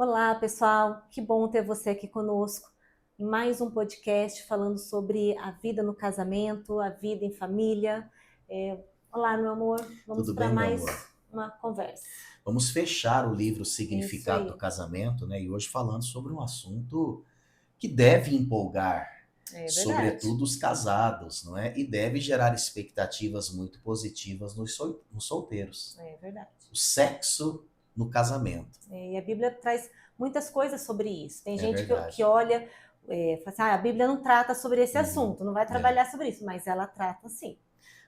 Olá, pessoal. Que bom ter você aqui conosco em mais um podcast falando sobre a vida no casamento, a vida em família. Olá, meu amor. Vamos Tudo para bem, meu mais amor? uma conversa. Vamos fechar o livro É isso Significado do aí. Casamento, né? E hoje falando sobre um assunto que deve empolgar, É verdade. sobretudo os casados, não é? E deve gerar expectativas muito positivas nos solteiros. É verdade. O sexo no casamento. E a Bíblia traz muitas coisas sobre isso. Tem É gente que verdade. olha, fala assim, a Bíblia não trata sobre esse Uhum. assunto, não vai É, trabalhar sobre isso, mas ela trata sim.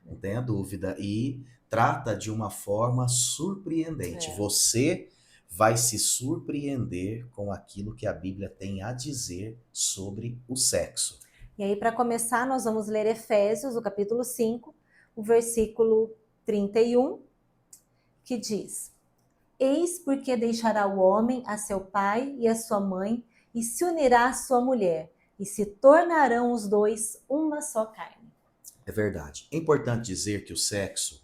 não tenha dúvida. E trata de uma forma surpreendente. É. Você vai se surpreender com aquilo que a Bíblia tem a dizer sobre o sexo. E aí, para começar, nós vamos ler Efésios, o capítulo 5, o versículo 31, que diz: Eis porque deixará o homem a seu pai e a sua mãe, e se unirá à sua mulher, e se tornarão os dois uma só carne. É verdade. É importante dizer que o sexo,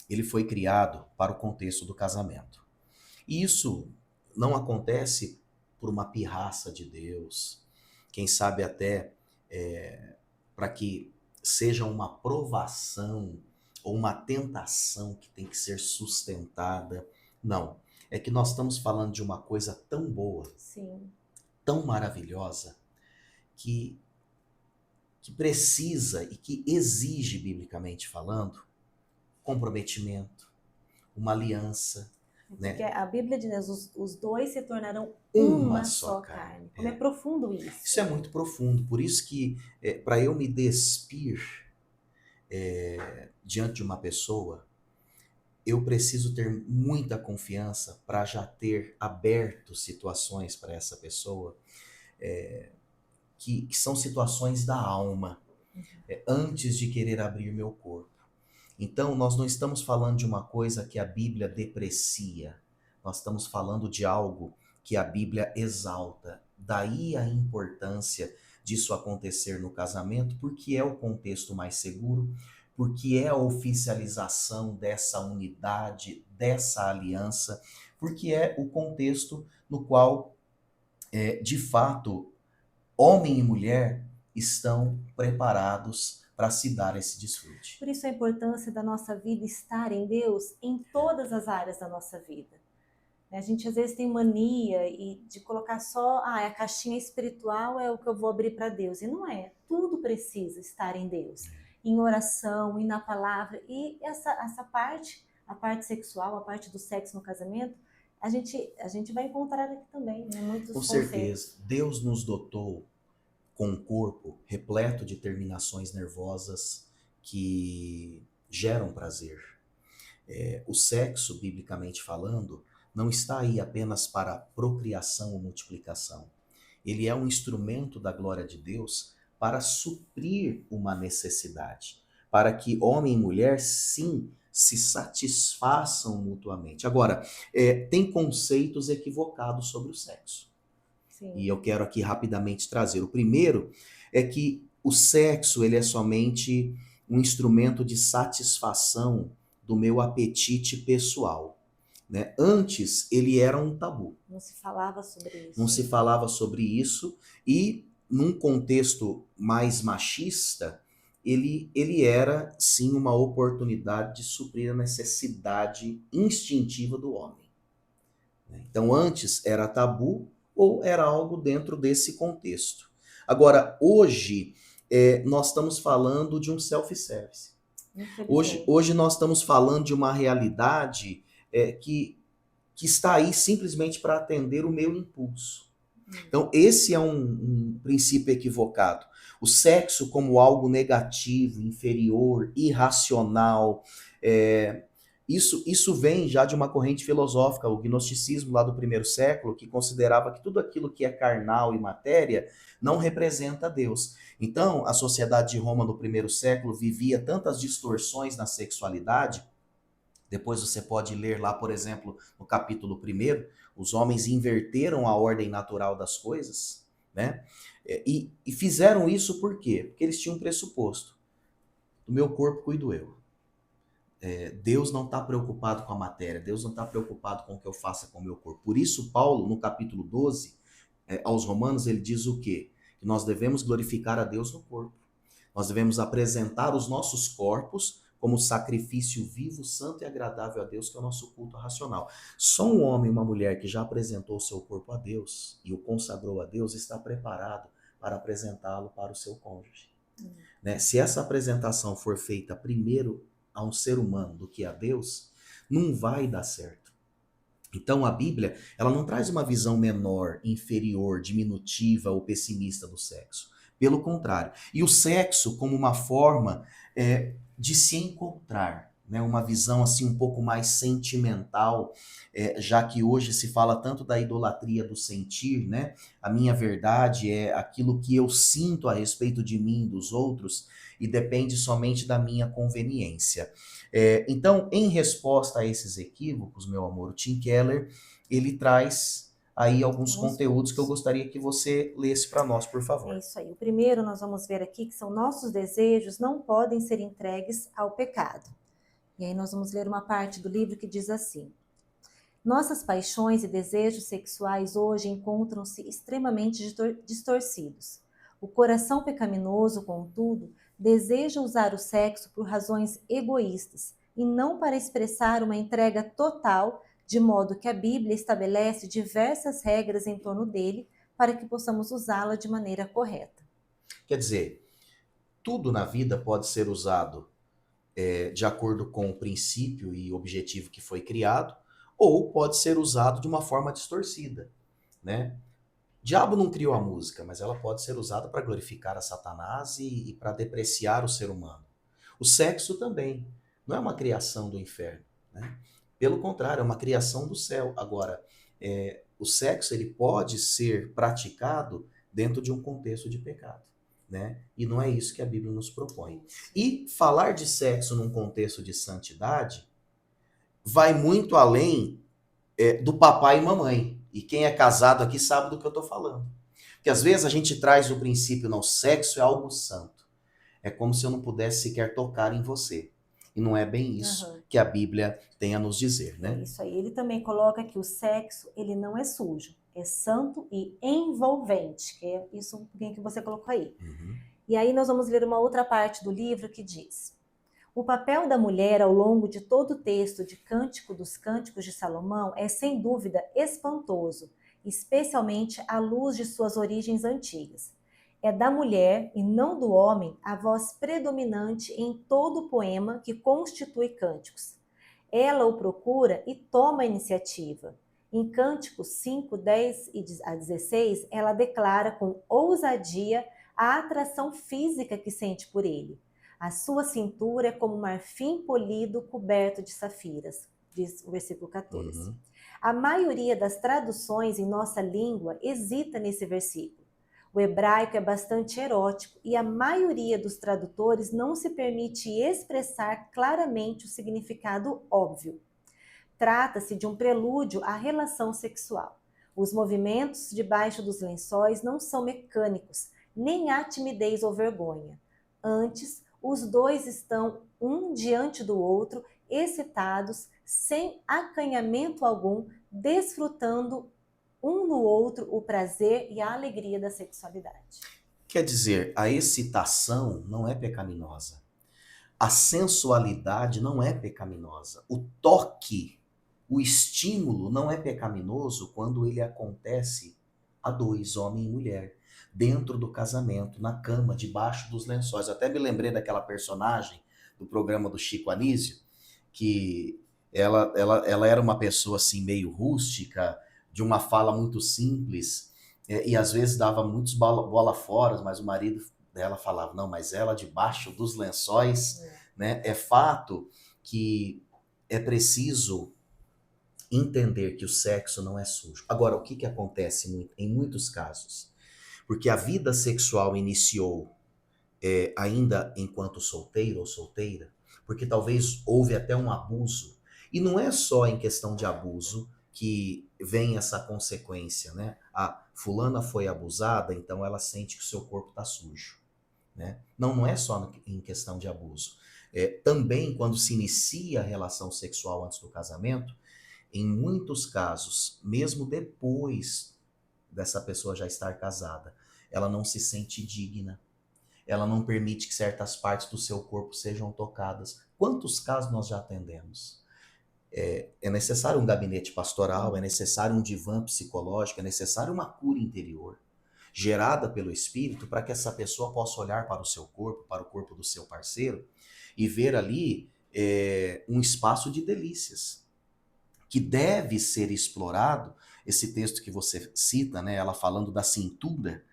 ele foi criado para o contexto do casamento. E isso não acontece por uma pirraça de Deus, quem sabe até para que seja uma provação ou uma tentação que tem que ser sustentada. Não. É que nós estamos falando de uma coisa tão boa, Sim, tão maravilhosa, que, que precisa e que exige, biblicamente falando, comprometimento, uma aliança, porque né? a Bíblia diz, os dois se tornarão Uma uma só só carne. carne. Como é profundo Isso isso. é muito profundo. Por isso que, para eu me despir diante de uma pessoa, eu preciso ter muita confiança para já ter aberto situações para essa pessoa que são situações da alma, antes de querer abrir meu corpo. Então, nós não estamos falando de uma coisa que a Bíblia deprecia, nós estamos falando de algo que a Bíblia exalta. Daí a importância disso acontecer no casamento, porque é o contexto mais seguro, porque é a oficialização dessa unidade, dessa aliança, porque é o contexto no qual, de fato, homem e mulher estão preparados para se dar esse desfrute. Por isso a importância da nossa vida estar em Deus em todas as áreas da nossa vida. A gente às vezes tem mania de colocar só, a caixinha espiritual é o que eu vou abrir para Deus. E não é. Tudo precisa estar em Deus. Em oração, e na palavra. E essa parte, a parte sexual, a parte do sexo no casamento, a gente vai encontrar aqui também, né? Com Muitos certeza, conceitos. Deus nos dotou com um corpo repleto de terminações nervosas que geram prazer. O sexo, biblicamente falando, não está aí apenas para procriação ou multiplicação. Ele é um instrumento da glória de Deus para suprir uma necessidade, para que homem e mulher, sim, se satisfaçam mutuamente. Agora, tem conceitos equivocados sobre o sexo. E Sim. eu quero aqui rapidamente trazer. O primeiro é que o sexo ele é somente um instrumento de satisfação do meu apetite pessoal, né? Antes ele era um tabu. Não se falava sobre Não isso, se né? falava sobre isso e num contexto mais machista, ele era sim uma oportunidade de suprir a necessidade instintiva do homem, né? Então, antes era tabu ou era algo dentro desse contexto. Agora, hoje, nós estamos falando de um self-service. Infelizmente. Hoje nós estamos falando de uma realidade que está aí simplesmente para atender o meu impulso. Então, esse é um princípio equivocado. O sexo como algo negativo, inferior, irracional, é, isso vem já de uma corrente filosófica, o gnosticismo lá do primeiro século, que considerava que tudo aquilo que é carnal e matéria não representa Deus. Então, a sociedade de Roma no primeiro século vivia tantas distorções na sexualidade. Depois você pode ler lá, por exemplo, no capítulo 1, os homens inverteram a ordem natural das coisas, né? E fizeram isso por quê? Porque eles tinham um pressuposto. Do meu corpo cuido eu. Deus não está preocupado com a matéria, Deus não está preocupado com o que eu faça com o meu corpo. Por isso, Paulo, no capítulo 12, aos Romanos, ele diz o quê? Que nós devemos glorificar a Deus no corpo. Nós devemos apresentar os nossos corpos como sacrifício vivo, santo e agradável a Deus, que é o nosso culto racional. Só um homem e uma mulher que já apresentou o seu corpo a Deus e o consagrou a Deus está preparado para apresentá-lo para o seu cônjuge. Né? Se essa apresentação for feita primeiro a um ser humano do que a Deus, não vai dar certo. Então a Bíblia, ela não traz uma visão menor, inferior, diminutiva ou pessimista do sexo. Pelo contrário. E o sexo como uma forma de se encontrar, né? Uma visão assim um pouco mais sentimental, já que hoje se fala tanto da idolatria do sentir, né? A minha verdade é aquilo que eu sinto a respeito de mim, dos outros, e depende somente da minha conveniência. Então, em resposta a esses equívocos, meu amor, o Tim Keller, ele traz aí alguns conteúdos que eu gostaria que você lesse para nós, por favor. É isso aí. O primeiro nós vamos ver aqui que são nossos desejos não podem ser entregues ao pecado. E aí nós vamos ler uma parte do livro que diz assim: nossas paixões e desejos sexuais hoje encontram-se extremamente distorcidos. O coração pecaminoso, contudo, deseja usar o sexo por razões egoístas e não para expressar uma entrega total, de modo que a Bíblia estabelece diversas regras em torno dele para que possamos usá-la de maneira correta. Quer dizer, tudo na vida pode ser usado de acordo com o princípio e objetivo que foi criado, ou pode ser usado de uma forma distorcida, né? O diabo não criou a música, mas ela pode ser usada para glorificar a Satanás e para depreciar o ser humano. O sexo também não é uma criação do inferno, né? Pelo contrário, é uma criação do céu. Agora, o sexo ele pode ser praticado dentro de um contexto de pecado, né? E não é isso que a Bíblia nos propõe. E falar de sexo num contexto de santidade vai muito além do papai e mamãe. E quem é casado aqui sabe do que eu estou falando. Porque às vezes a gente traz o princípio, não, sexo é algo santo. É como se eu não pudesse sequer tocar em você. E não é bem isso que a Bíblia tem a nos dizer, né? É isso aí. Ele também coloca que o sexo, ele não é sujo, é santo e envolvente, que é isso que você colocou aí. E aí nós vamos ler uma outra parte do livro que diz: o papel da mulher ao longo de todo o texto de Cântico dos Cânticos de Salomão é sem dúvida espantoso, especialmente à luz de suas origens antigas. É da mulher e não do homem a voz predominante em todo o poema que constitui Cânticos. Ela o procura e toma a iniciativa. Em Cânticos 5, 10 a 16, ela declara com ousadia a atração física que sente por ele. A sua cintura é como marfim polido coberto de safiras, diz o versículo 14. A maioria das traduções em nossa língua hesita nesse versículo. O hebraico é bastante erótico e a maioria dos tradutores não se permite expressar claramente o significado óbvio. Trata-se de um prelúdio à relação sexual. Os movimentos debaixo dos lençóis não são mecânicos, nem há timidez ou vergonha. Antes, os dois estão um diante do outro, excitados, sem acanhamento algum, desfrutando um no outro o prazer e a alegria da sexualidade. Quer dizer, a excitação não é pecaminosa. A sensualidade não é pecaminosa. O toque, o estímulo não é pecaminoso quando ele acontece a dois, homem e mulher, dentro do casamento, na cama, debaixo dos lençóis. Até me lembrei daquela personagem do programa do Chico Anísio, que ela era uma pessoa assim meio rústica, de uma fala muito simples, e às vezes dava muitos bola fora, mas o marido dela falava, não, mas ela debaixo dos lençóis, né? É fato que é preciso entender que o sexo não é sujo. Agora, o que acontece em muitos casos? Porque a vida sexual iniciou ainda enquanto solteiro ou solteira, porque talvez houve até um abuso. E não é só em questão de abuso que vem essa consequência, né? A fulana foi abusada, então ela sente que o seu corpo está sujo, né? Não é só em questão de abuso. Também, quando se inicia a relação sexual antes do casamento, em muitos casos, mesmo depois dessa pessoa já estar casada, ela não se sente digna, ela não permite que certas partes do seu corpo sejam tocadas. Quantos casos nós já atendemos? É necessário um gabinete pastoral, é necessário um divã psicológico, é necessário uma cura interior, gerada pelo Espírito, para que essa pessoa possa olhar para o seu corpo, para o corpo do seu parceiro, e ver ali um espaço de delícias, que deve ser explorado. Esse texto que você cita, né, ela falando da cintura,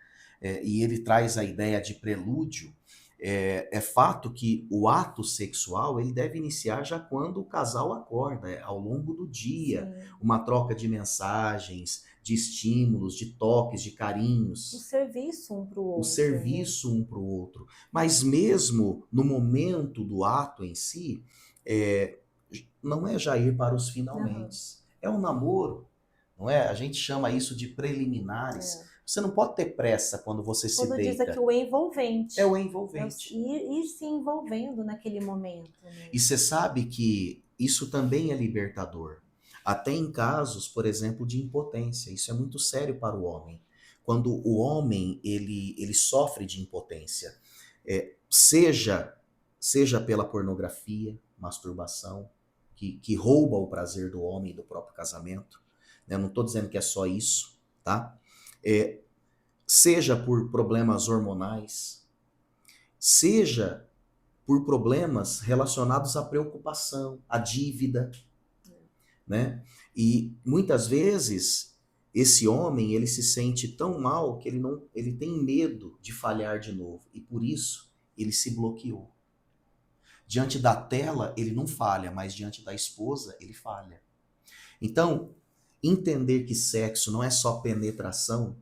e ele traz a ideia de prelúdio. É fato que o ato sexual ele deve iniciar já quando o casal acorda, ao longo do dia, Sim. uma troca de mensagens, de estímulos, de toques, de O carinhos, serviço um para o o outro, né? serviço um para o outro. Mas mesmo no momento do ato em si, é, não é já ir para os Aham. finalmente, é um namoro, não é? A gente chama isso de preliminares. É. Você não pode ter pressa quando você se Quando diz aqui deita. o É o envolvente, é o envolvente. ir se envolvendo naquele momento, né? E você sabe que isso também é libertador. Até em casos, por exemplo, de impotência. Isso é muito sério para o homem. Quando o homem ele sofre de impotência, seja pela pornografia, masturbação, que rouba o prazer do homem e do próprio casamento. Né? Não estou dizendo que é só isso, tá? É, seja por problemas hormonais, seja por problemas relacionados à preocupação, à dívida, né? E muitas vezes esse homem ele se sente tão mal que ele tem medo de falhar de novo e por isso ele se bloqueou. Diante da tela ele não falha, mas diante da esposa ele falha. Então, entender que sexo não é só penetração,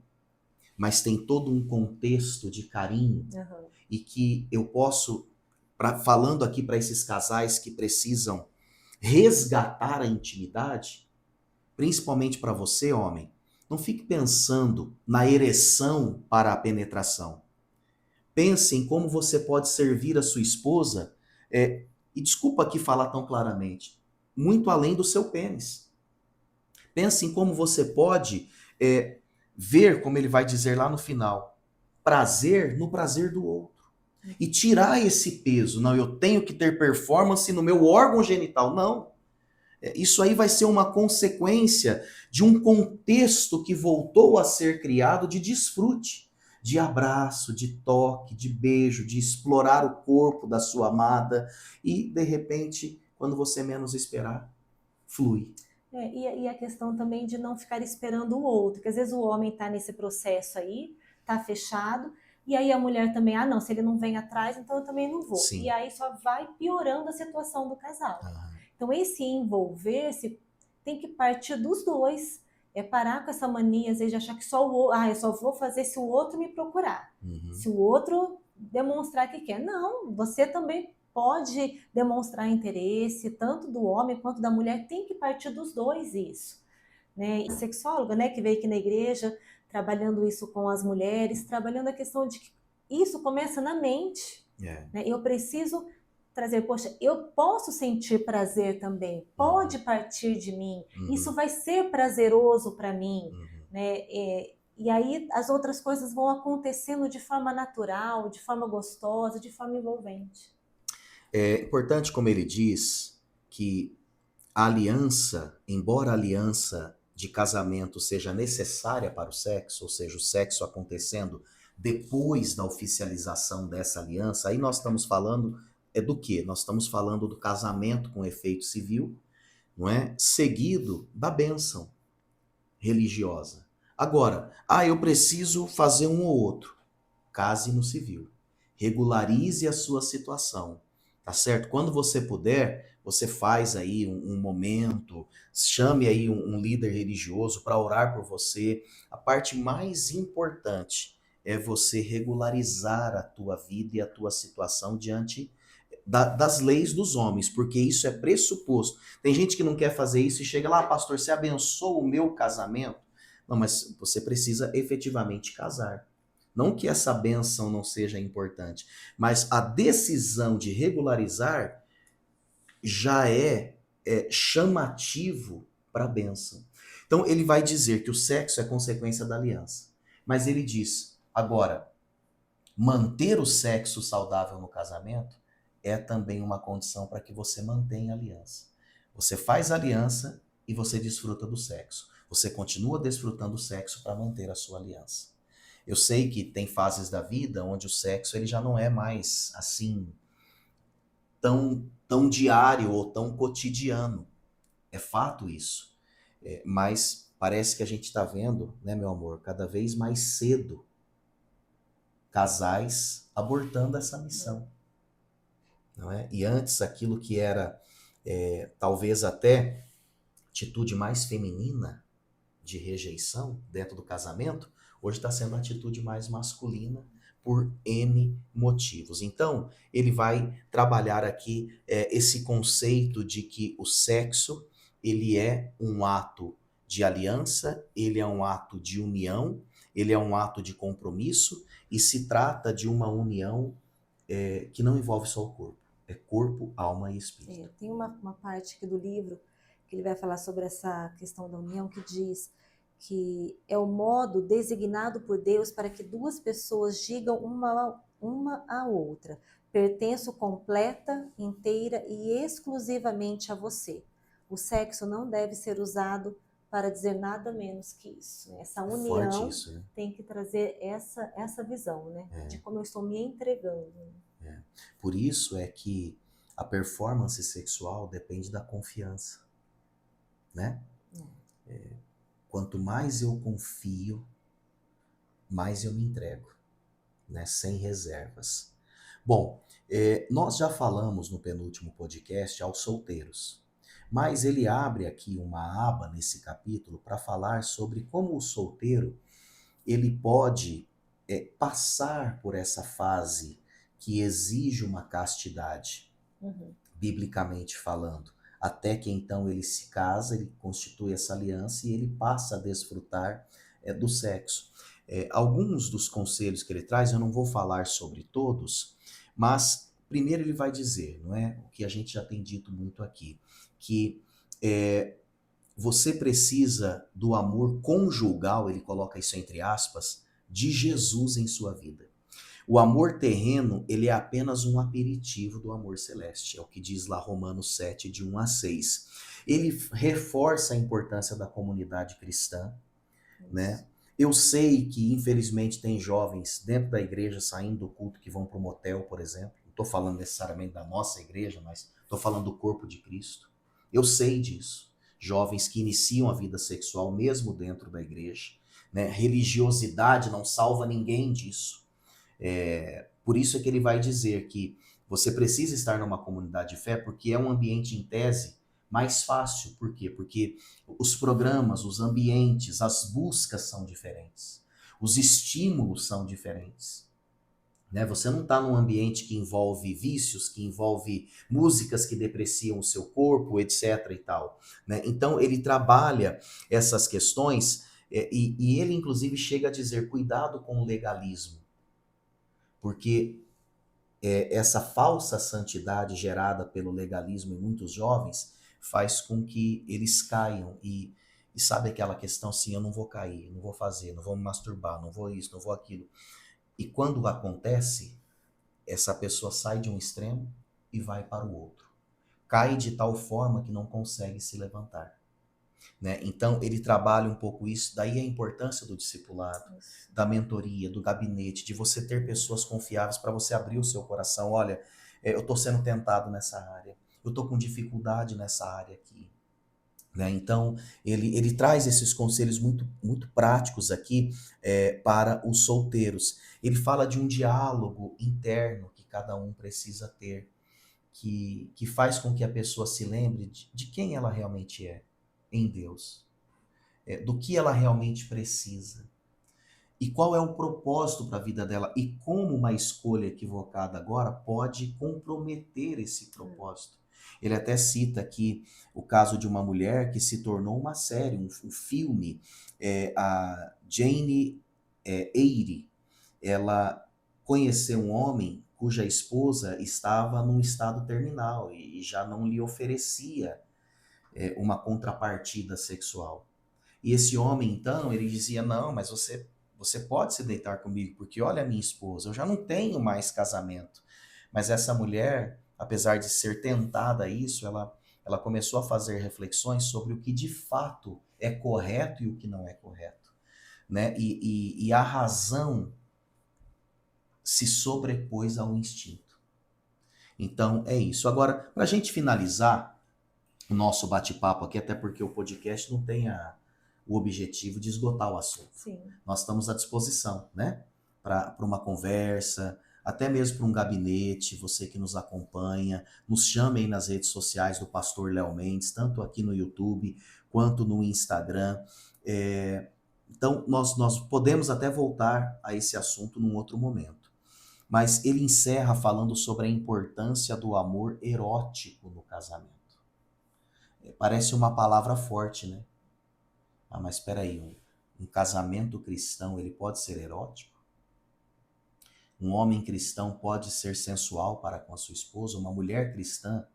mas tem todo um contexto de carinho Aham. e que eu posso, falando aqui para esses casais que precisam resgatar a intimidade, principalmente para você, homem, não fique pensando na ereção para a penetração. Pense em como você pode servir a sua esposa, e desculpa aqui falar tão claramente, muito além do seu pênis. Pense em como você pode ver, como ele vai dizer lá no final, prazer no prazer do outro. E tirar esse peso. Não, eu tenho que ter performance no meu órgão genital. Não. Isso aí vai ser uma consequência de um contexto que voltou a ser criado de desfrute, de abraço, de toque, de beijo, de explorar o corpo da sua amada e, de repente, quando você menos esperar, flui. E a questão também de não ficar esperando o outro, que às vezes o homem está nesse processo aí, está fechado, e aí a mulher também, não, se ele não vem atrás, então eu também não vou. Sim. E aí só vai piorando a situação do casal. Então esse envolver-se tem que partir dos dois. É parar com essa mania, às vezes, de achar que só o outro, eu só vou fazer se o outro me procurar. Uhum. Se o outro demonstrar que quer. Não, você também pode demonstrar interesse, tanto do homem quanto da mulher, tem que partir dos dois isso. Né? E sexóloga, né, que veio aqui na igreja, trabalhando isso com as mulheres, trabalhando a questão de que isso começa na mente. Né? Eu preciso trazer, poxa, eu posso sentir prazer também, pode partir de mim, isso vai ser prazeroso para mim, né? E aí as outras coisas vão acontecendo de forma natural, de forma gostosa, de forma envolvente. É importante, como ele diz, que a aliança, embora a aliança de casamento seja necessária para o sexo, ou seja, o sexo acontecendo depois da oficialização dessa aliança, aí nós estamos falando do quê? Nós estamos falando do casamento com efeito civil, não é? Seguido da bênção religiosa. Agora, eu preciso fazer um ou outro. Case no civil. Regularize a sua situação. Tá certo? Quando você puder, você faz aí um momento, chame aí um líder religioso para orar por você. A parte mais importante é você regularizar a tua vida e a tua situação diante das leis dos homens, porque isso é pressuposto. Tem gente que não quer fazer isso e chega lá, pastor, você abençoa o meu casamento? Não, mas você precisa efetivamente casar. Não que essa bênção não seja importante, mas a decisão de regularizar já é chamativo para a bênção. Então ele vai dizer que o sexo é consequência da aliança. Mas ele diz, agora, manter o sexo saudável no casamento é também uma condição para que você mantenha a aliança. Você faz aliança e você desfruta do sexo. Você continua desfrutando do sexo para manter a sua aliança. Eu sei que tem fases da vida onde o sexo ele já não é mais assim tão diário ou tão cotidiano. É fato isso. Mas parece que a gente está vendo, né, meu amor, cada vez mais cedo casais abortando essa missão. Não é? E antes aquilo que era talvez até atitude mais feminina de rejeição dentro do casamento, hoje está sendo uma atitude mais masculina por N motivos. Então, ele vai trabalhar aqui esse conceito de que o sexo ele é um ato de aliança, ele é um ato de união, ele é um ato de compromisso e se trata de uma união que não envolve só o corpo. É corpo, alma e espírito. Tem uma parte aqui do livro que ele vai falar sobre essa questão da união, que diz que é o modo designado por Deus para que duas pessoas digam uma à outra: pertenço completa, inteira e exclusivamente a você. O sexo não deve ser usado para dizer nada menos que isso. Essa união Isso, né? tem que trazer essa visão, né? De como eu estou me entregando. Por isso é que a performance sexual depende da confiança, né? Quanto mais eu confio, mais eu me entrego, né? Sem reservas. Bom, nós já falamos no penúltimo podcast aos solteiros, mas ele abre aqui uma aba nesse capítulo para falar sobre como o solteiro ele pode passar por essa fase que exige uma castidade, biblicamente falando, até que então ele se casa, ele constitui essa aliança e ele passa a desfrutar do sexo. Alguns dos conselhos que ele traz, eu não vou falar sobre todos, mas primeiro ele vai dizer, não é, o que a gente já tem dito muito aqui, que você precisa do amor conjugal, ele coloca isso entre aspas, de Jesus em sua vida. O amor terreno, ele é apenas um aperitivo do amor celeste, é o que diz lá Romanos 7, de 1 a 6. Ele reforça a importância da comunidade cristã, né? Eu sei que, infelizmente, tem jovens dentro da igreja saindo do culto que vão para o motel, por exemplo. Não estou falando necessariamente da nossa igreja, mas estou falando do corpo de Cristo. Eu sei disso. Jovens que iniciam a vida sexual mesmo dentro da igreja, né? Religiosidade não salva ninguém disso. Por isso é que ele vai dizer que você precisa estar numa comunidade de fé, porque é um ambiente, em tese, mais fácil. Por quê? Porque os programas, os ambientes, as buscas são diferentes. Os estímulos são diferentes. Né? Você não está num ambiente que envolve vícios, que envolve músicas que depreciam o seu corpo, etc. e tal. Né? Então, ele trabalha essas questões e ele, inclusive, chega a dizer, cuidado com o legalismo. Porque essa falsa santidade gerada pelo legalismo em muitos jovens faz com que eles caiam e sabe aquela questão assim, eu não vou cair, não vou fazer, não vou me masturbar, não vou isso, não vou aquilo. E quando acontece, essa pessoa sai de um extremo e vai para o outro. Cai de tal forma que não consegue se levantar. Né? Então, ele trabalha um pouco isso, daí a importância do discipulado, da mentoria, do gabinete, de você ter pessoas confiáveis para você abrir o seu coração. Olha, eu estou sendo tentado nessa área, eu estou com dificuldade nessa área aqui. Né? Então, ele traz esses conselhos muito, muito práticos aqui para os solteiros. Ele fala de um diálogo interno que cada um precisa ter, que faz com que a pessoa se lembre de quem ela realmente é em Deus, do que ela realmente precisa e qual é o propósito para a vida dela e como uma escolha equivocada agora pode comprometer esse propósito. Ele até cita aqui o caso de uma mulher que se tornou uma série, um filme, a Jane Eyre, ela conheceu um homem cuja esposa estava num estado terminal e já não lhe oferecia uma contrapartida sexual. E esse homem, então, ele dizia, não, mas você pode se deitar comigo, porque olha a minha esposa, eu já não tenho mais casamento. Mas essa mulher, apesar de ser tentada a isso, ela começou a fazer reflexões sobre o que de fato é correto e o que não é correto, né? E a razão se sobrepôs ao instinto. Então, é isso. Agora, para a gente finalizar o nosso bate-papo aqui, até porque o podcast não tem o objetivo de esgotar o assunto. Sim. Nós estamos à disposição, né? Para uma conversa, até mesmo para um gabinete, você que nos acompanha, nos chame aí nas redes sociais do Pastor Léo Mendes, tanto aqui no YouTube quanto no Instagram. Então, nós podemos até voltar a esse assunto num outro momento. Mas ele encerra falando sobre a importância do amor erótico no casamento. Parece uma palavra forte, né? Ah, mas espera aí, um casamento cristão, ele pode ser erótico? Um homem cristão pode ser sensual para com a sua esposa? Uma mulher cristã,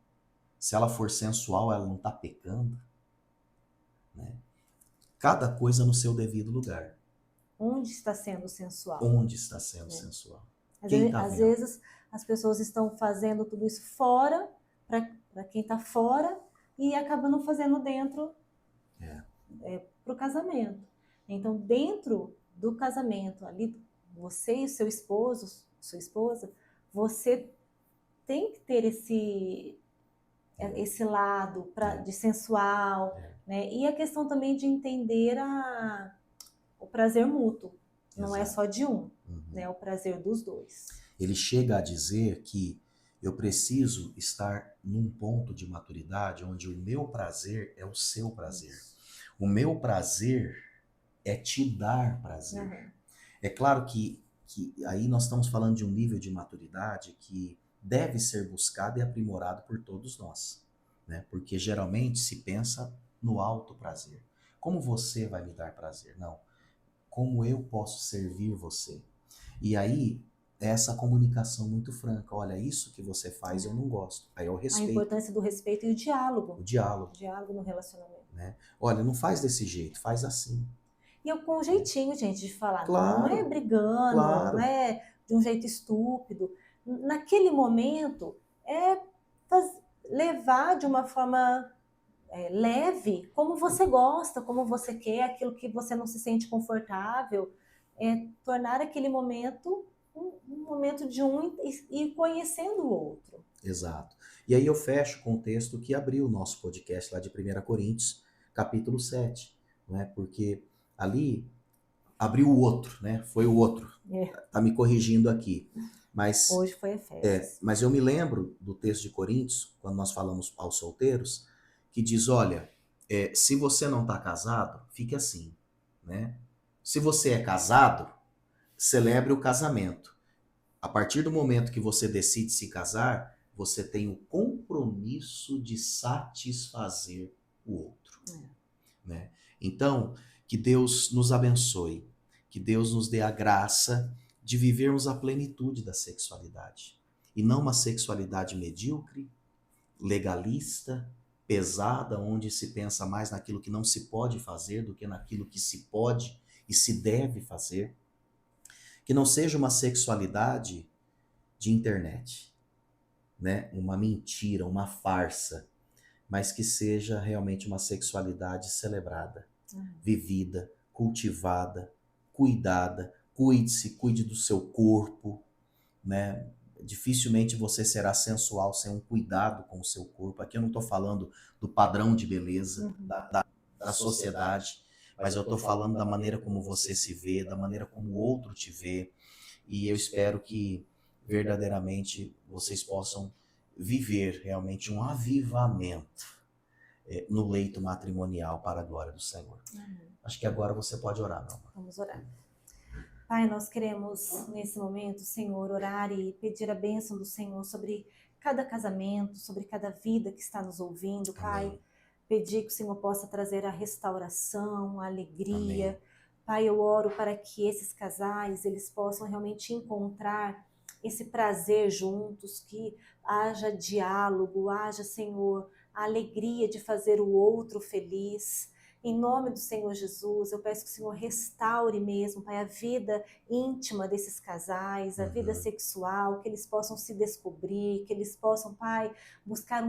se ela for sensual, ela não está pecando? Né? Cada coisa no seu devido lugar. Onde está sendo sensual? Onde está sendo sensual? Às vezes as pessoas estão fazendo tudo isso fora, para quem está fora, e acaba não fazendo dentro para o casamento. Então, dentro do casamento, ali, você e o seu esposo, sua esposa, você tem que ter esse lado de sensual, né? E a questão também de entender o prazer mútuo. Não é só de um, né? É o prazer dos dois. Ele chega a dizer que eu preciso estar num ponto de maturidade onde o meu prazer é o seu prazer. O meu prazer é te dar prazer. É claro que aí nós estamos falando de um nível de maturidade que deve ser buscado e aprimorado por todos nós, né? Porque geralmente se pensa no alto prazer. Como você vai me dar prazer? Não. Como eu posso servir você? E aí, essa comunicação muito franca. Olha, isso que você faz eu não gosto. Aí eu respeito. A importância do respeito e o diálogo. O diálogo. O diálogo no relacionamento. Né? Olha, não faz desse jeito, faz assim. E com um jeitinho, gente, de falar. Claro, não é brigando, claro. não é de um jeito estúpido. Naquele momento, levar de uma forma leve, como você gosta, como você quer, aquilo que você não se sente confortável. Tornar aquele momento um momento de um e conhecendo o outro. Exato. E aí eu fecho com o texto que abriu o nosso podcast lá de 1 Coríntios, capítulo 7, né? Porque ali abriu o outro, né? Foi o outro. Tá me corrigindo aqui. Mas, hoje foi Efésios. Mas eu me lembro do texto de Coríntios, quando nós falamos aos solteiros, que diz, olha, se você não está casado, fique assim, né? Se você é casado, celebre o casamento. A partir do momento que você decide se casar, você tem o compromisso de satisfazer o outro. Né? Então, que Deus nos abençoe, que Deus nos dê a graça de vivermos a plenitude da sexualidade. E não uma sexualidade medíocre, legalista, pesada, onde se pensa mais naquilo que não se pode fazer do que naquilo que se pode e se deve fazer. Que não seja uma sexualidade de internet, né? Uma mentira, uma farsa, mas que seja realmente uma sexualidade celebrada, vivida, cultivada, cuidada. Cuide-se, cuide do seu corpo, né? Dificilmente você será sensual sem um cuidado com o seu corpo. Aqui eu não estou falando do padrão de beleza da sociedade, mas eu estou falando da maneira como você se vê, da maneira como o outro te vê. E eu espero que verdadeiramente vocês possam viver realmente um avivamento no leito matrimonial para a glória do Senhor. Acho que agora você pode orar, meu amor. Vamos orar. Pai, nós queremos nesse momento, Senhor, orar e pedir a bênção do Senhor sobre cada casamento, sobre cada vida que está nos ouvindo, Pai. Amém. Pedir que o Senhor possa trazer a restauração, a alegria, Amém. Pai, eu oro para que esses casais, eles possam realmente encontrar esse prazer juntos, que haja diálogo, haja, Senhor, a alegria de fazer o outro feliz. Em nome do Senhor Jesus, eu peço que o Senhor restaure mesmo, Pai, a vida íntima desses casais, a vida Uhum. sexual, que eles possam se descobrir, que eles possam, Pai, buscar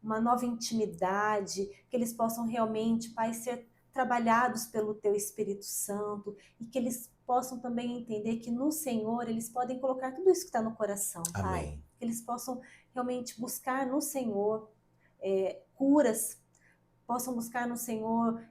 uma nova intimidade, que eles possam realmente, Pai, ser trabalhados pelo Teu Espírito Santo e que eles possam também entender que no Senhor eles podem colocar tudo isso que está no coração, Pai. Amém. Que eles possam realmente buscar no Senhor curas, possam buscar no Senhor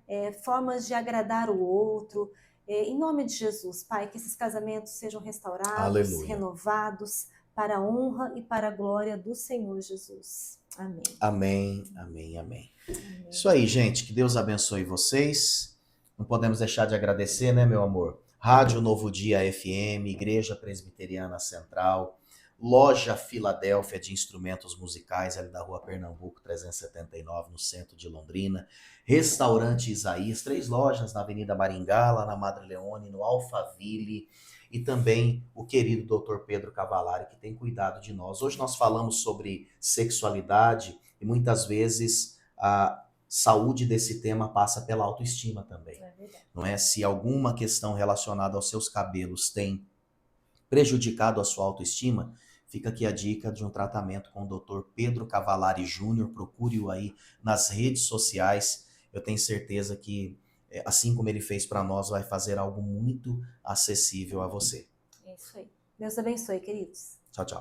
formas de agradar o outro. Em nome de Jesus, Pai, que esses casamentos sejam restaurados, Aleluia. renovados, para a honra e para a glória do Senhor Jesus. Amém. Amém, amém, amém. Amém. Isso aí, gente. Que Deus abençoe vocês. Não podemos deixar de agradecer, né, meu amor? Rádio Novo Dia FM, Igreja Presbiteriana Central, Loja Filadélfia de Instrumentos Musicais, ali da Rua Pernambuco 379, no centro de Londrina. Restaurante Isaías, 3 lojas na Avenida Maringá, lá na Madre Leone, no Alphaville. E também o querido Dr. Pedro Cavalari, que tem cuidado de nós. Hoje nós falamos sobre sexualidade e muitas vezes a saúde desse tema passa pela autoestima também. É verdade. Não é? Se alguma questão relacionada aos seus cabelos tem prejudicado a sua autoestima, fica aqui a dica de um tratamento com o Dr. Pedro Cavalari Júnior. Procure-o aí nas redes sociais. Eu tenho certeza que, assim como ele fez para nós, vai fazer algo muito acessível a você. É isso aí. Deus abençoe, queridos. Tchau, tchau.